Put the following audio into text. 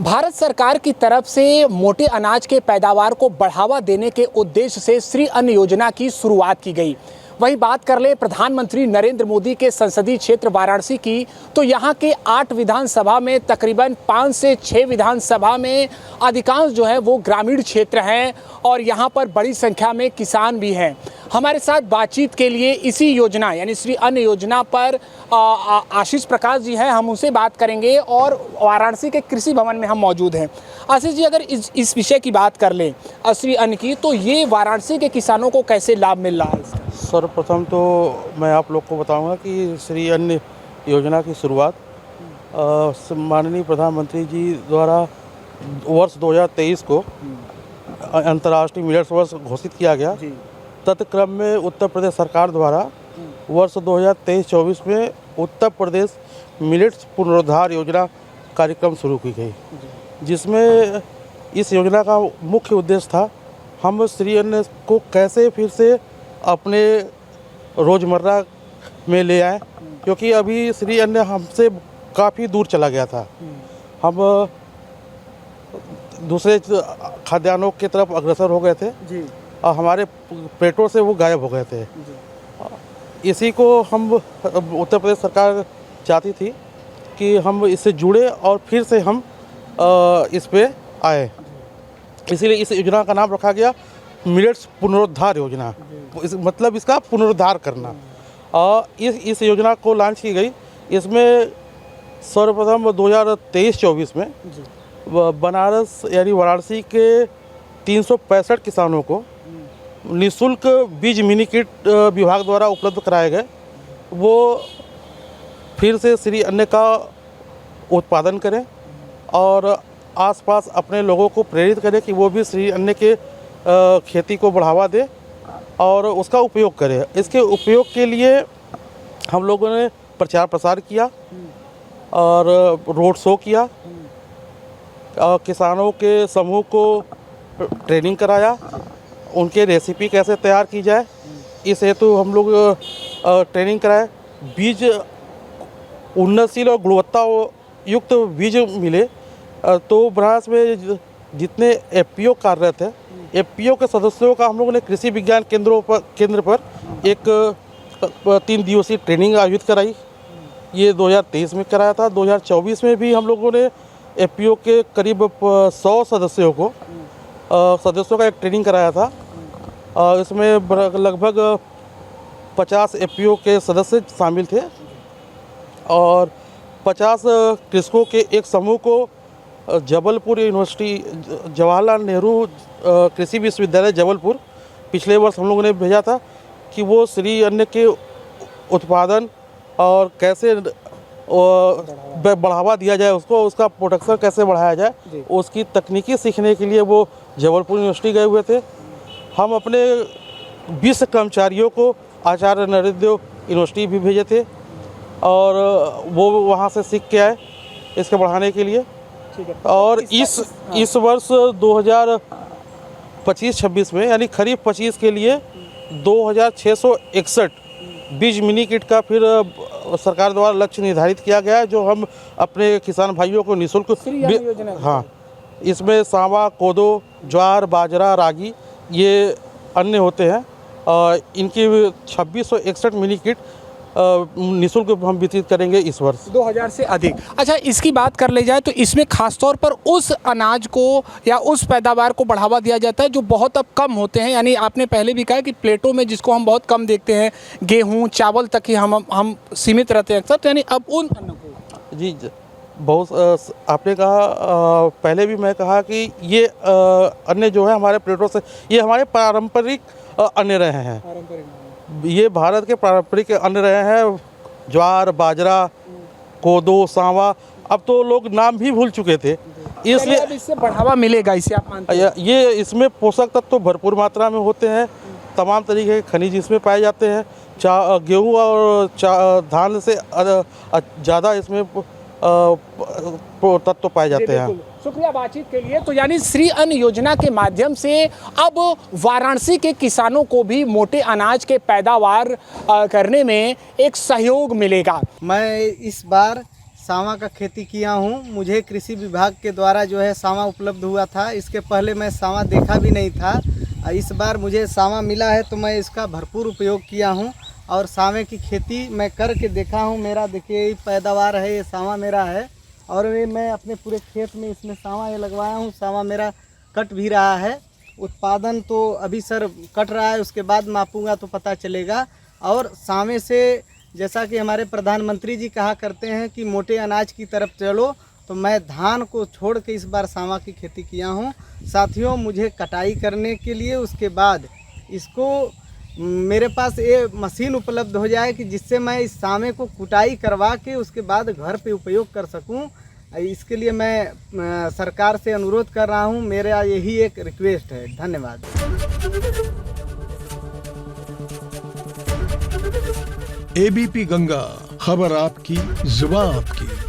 भारत सरकार की तरफ से मोटे अनाज के पैदावार को बढ़ावा देने के उद्देश्य से श्री अन्न योजना की शुरुआत की गई। वहीं बात कर ले प्रधानमंत्री नरेंद्र मोदी के संसदीय क्षेत्र वाराणसी की, तो यहाँ के 8 विधानसभा में तकरीबन 5 से 6 विधानसभा में अधिकांश जो है वो ग्रामीण क्षेत्र हैं और यहाँ पर बड़ी संख्या में किसान भी हैं। हमारे साथ बातचीत के लिए इसी योजना यानी श्री अन्न योजना पर आशीष प्रकाश जी हैं, हम उनसे बात करेंगे और वाराणसी के कृषि भवन में हम मौजूद हैं। आशीष जी, अगर इस विषय की बात कर लें श्री अन्न की, तो ये वाराणसी के किसानों को कैसे लाभ मिल रहा है? सर्वप्रथम तो मैं आप लोग को बताऊंगा कि श्री अन्न योजना की शुरुआत माननीय प्रधानमंत्री जी द्वारा वर्ष 2023 को अंतर्राष्ट्रीय मिलेट्स वर्ष घोषित किया गया। तत्क्रम में उत्तर प्रदेश सरकार द्वारा वर्ष 2023-24 में उत्तर प्रदेश मिलेट्स पुनरुद्धार योजना कार्यक्रम शुरू की गई, जिसमें इस योजना का मुख्य उद्देश्य था हम श्री अन्न को कैसे फिर से अपने रोज़मर्रा में ले आए, क्योंकि अभी श्री अन्न हमसे काफ़ी दूर चला गया था। हम दूसरे खाद्यान्नों की तरफ अग्रसर हो गए थे और हमारे पेटों से वो गायब हो गए थे। इसी को हम उत्तर प्रदेश सरकार चाहती थी कि हम इससे जुड़े और फिर से हम इस पे आए, इसीलिए इस योजना का नाम रखा गया मिलेट्स पुनरुद्धार योजना। मतलब इसका पुनरुद्धार करना। और इस योजना को लॉन्च की गई। इसमें सर्वप्रथम 2023-24 में बनारस यानी वाराणसी के 365 किसानों को निःशुल्क बीज मिनी किट विभाग द्वारा उपलब्ध कराए गए। वो फिर से श्री अन्न का उत्पादन करें और आसपास अपने लोगों को प्रेरित करें कि वो भी श्री अन्न के खेती को बढ़ावा दे और उसका उपयोग करें। इसके उपयोग के लिए हम लोगों ने प्रचार प्रसार किया और रोड शो किया और किसानों के समूह को ट्रेनिंग कराया, उनके रेसिपी कैसे तैयार की जाए इस हेतु हम लोग ट्रेनिंग कराए। बीज उन्नतशील और गुणवत्ता युक्त बीज मिले। तो बनारस में जितने एफपीओ कार्यरत हैं, एफपीओ के सदस्यों का हम लोगों ने कृषि विज्ञान केंद्र पर एक 3 दिवसीय ट्रेनिंग आयोजित कराई। ये 2023 में कराया था। 2024 में भी हम लोगों ने एफपीओ के करीब 100 सदस्यों का एक ट्रेनिंग कराया था। इसमें लगभग 50 एफपीओ के सदस्य शामिल थे और 50 कृषकों के एक समूह को जबलपुर यूनिवर्सिटी जवाहरलाल नेहरू कृषि विश्वविद्यालय जबलपुर पिछले वर्ष हम लोगों ने भेजा था कि वो श्री अन्न के उत्पादन और कैसे बढ़ावा दिया जाए, उसका प्रोडक्शन कैसे बढ़ाया जाए, उसकी तकनीकी सीखने के लिए वो जबलपुर यूनिवर्सिटी गए हुए थे। हम अपने 20 कर्मचारियों को आचार्य नरेंद्र देव यूनिवर्सिटी भी भेजे थे और वो वहाँ से सीख के आए इसके बढ़ाने के लिए। और इस वर्ष 2025-26 में यानी खरीफ 25 के लिए 2661 बीज मिनी किट का फिर सरकार द्वारा लक्ष्य निर्धारित किया गया है, जो हम अपने किसान भाइयों को निःशुल्क। हाँ, इसमें सांवा, कोदो, ज्वार, बाजरा, रागी ये अन्य होते हैं। इनकी 2661 मिनी किट निःशुल्क हम वितरित करेंगे इस वर्ष। 2000 से अधिक। अच्छा, इसकी बात कर ले जाए तो इसमें खासतौर पर उस अनाज को या उस पैदावार को बढ़ावा दिया जाता है जो बहुत अब कम होते हैं। यानी आपने पहले भी कहा कि प्लेटों में जिसको हम बहुत कम देखते हैं, गेहूं, चावल तक ही हम सीमित रहते हैं अक्सर। तो यानी अब उन अन्न को जी बहुत आपने कहा, पहले भी मैं कहा कि ये अन्न जो है हमारे प्लेटों से, ये हमारे पारंपरिक अन्न रहे हैं। ये भारत के पारंपरिक अन्न रहे हैं। ज्वार, बाजरा, कोदो, सांवा, अब तो लोग नाम भी भूल चुके थे, इसलिए अब इससे बढ़ावा मिलेगा, इसे आप मानते हैं? ये इसमें पोषक तत्व तो भरपूर मात्रा में होते हैं। तमाम तरीके के खनिज इसमें पाए जाते हैं। गेहूँ और धान से ज़्यादा इसमें तत्व पाए जाते हैं। शुक्रिया बातचीत के लिए। तो यानी श्री अन्न योजना के माध्यम से अब वाराणसी के किसानों को भी मोटे अनाज के पैदावार करने में एक सहयोग मिलेगा। मैं इस बार सावा का खेती किया हूँ। मुझे कृषि विभाग के द्वारा जो है सावा उपलब्ध हुआ था। इसके पहले मैं सावा देखा भी नहीं था। इस बार मुझे सावा मिला है तो मैं इसका भरपूर उपयोग किया हूँ और सावे की खेती मैं करके देखा हूँ। मेरा देखिए ये पैदावार है, ये सावा मेरा है और ये मैं अपने पूरे खेत में इसमें सावा ये लगवाया हूँ। सावा मेरा कट भी रहा है। उत्पादन तो अभी सर कट रहा है, उसके बाद मापूंगा तो पता चलेगा। और सावे से जैसा कि हमारे प्रधानमंत्री जी कहा करते हैं कि मोटे अनाज की तरफ चलो, तो मैं धान को छोड़ के इस बार सावा की खेती किया हूँ। साथियों, मुझे कटाई करने के लिए उसके बाद इसको मेरे पास ये मशीन उपलब्ध हो जाए कि जिससे मैं इस सावे को कुटाई करवा के उसके बाद घर पे उपयोग कर सकूं। इसके लिए मैं सरकार से अनुरोध कर रहा हूं। मेरा यही एक रिक्वेस्ट है। धन्यवाद। एबीपी गंगा, खबर आपकी, जुबान आपकी।